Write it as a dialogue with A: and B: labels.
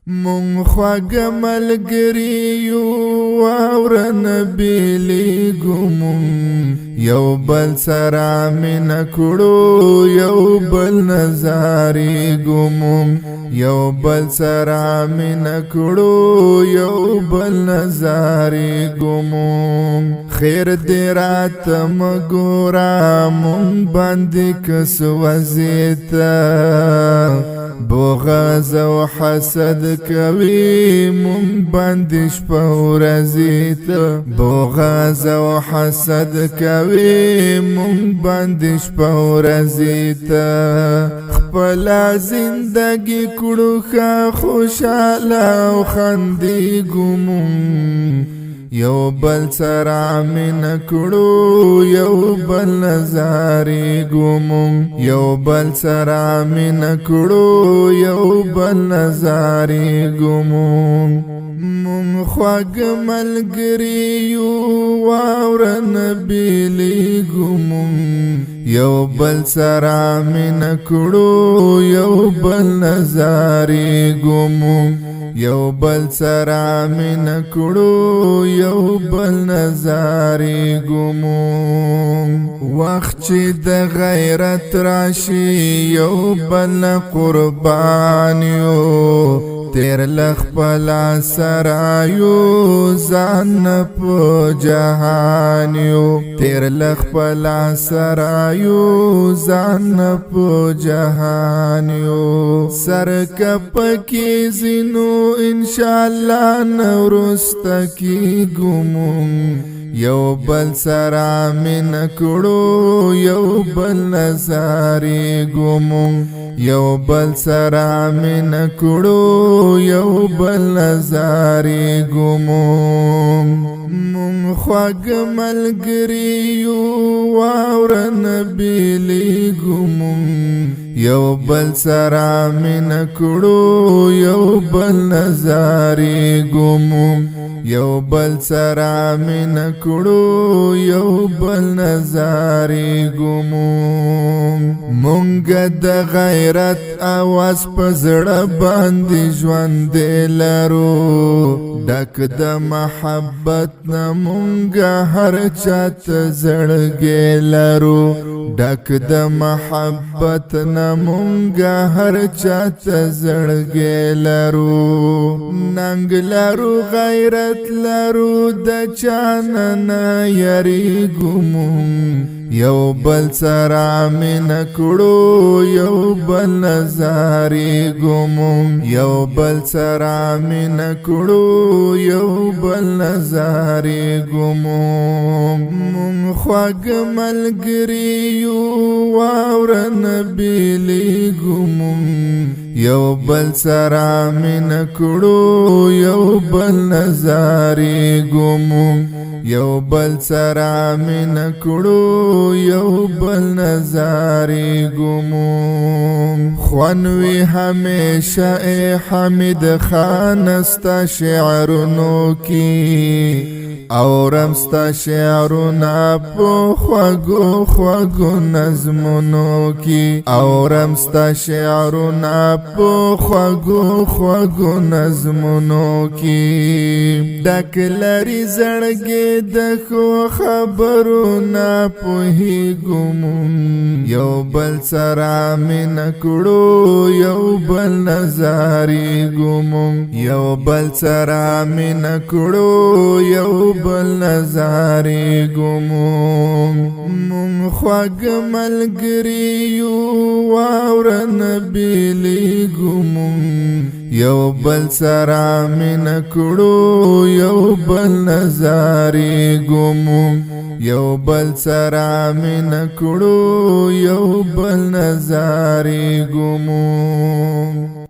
A: مون خواږ ملګری یو واوره نبیلی ګمون یو بل سره مینه کړو یو بل نظارې ګمون یو بل سره مینه کړو یو بل نظارې ګمون خیر دې راته مګورا مون باندې کس وزیته بغض او حسد کوي مون باندې شپه ورځې ته بغض او حسد کوي مون باندې شپه ورځې ته خپل زندګي کړو ښه خوشاله او خندېږو مون یو بل سره مینه کړو یو بل نظارېږو مون یو بل سره مینه کړو یو بل نظارېږو مون مون خواږ ملګري یو واوره نبیلیږو مون یو بل سره مینه کړو یو بل نظارېږو مون یو بل سره مینه کړو یو بل نظارېږو مون وخت چې د غیرت راشي یو بل قربان یو تیر لخپل سرایو ځان په جهان یو تیر لخپل سرایو ځان په جهان یو سر کپکی زینو ان شاء الله نورست کی ګمون یو بل سره مینه کړو یو بل نظارېږو مون یو بل سره مینه کړو یو بل نظارېږو مون مون خواږ ملګري یو واوره نبیلیږو مون یو بل سره مینه کړو یو بل نظارېږو مون یو بل سره مینه کړو یو بل نظارېږو مون مونږ د غیرت اواز په زړه باندې ژوندی لرو ډک د محبت نه مونږ هر چاته زړګی لرو ډک د محبت نه مونږ هر چاته زړګی لرو ننګ لرو غیرت لرو د چانه یریږو مون یو بل سره مینه کړو یو بل نظارېږو مون یو بل سره مینه کړو یو بل نظارېږو مون مون خواږ ملګري یو واوره نبیلیږو مون یو بل سره مینه کړو یو بل نظارېږو مون یو بل سره مینه کړو یو بل نظارېږو مون خوانوي همیشه ای حمید خان ستا شعرونو کی اورم ستا شعرونه په خوږو خوږو نظمونو کی اورم ستا شعرونه په خوږو خوږو نظمونو کی ډک لري زړګي د ښو خبرو نه پوهېږو مون یو بل سره مینه کړو یو بل نظارېږو مون یو بل سره مینه کړو یو بل نظارېږو مون مون خواږ ملګري یو واوره نبیلیږو مون یو بل سره مینه کړو یو بل نظارېږو مون یو بل سره مینه کړو یو بل نظارېږو مون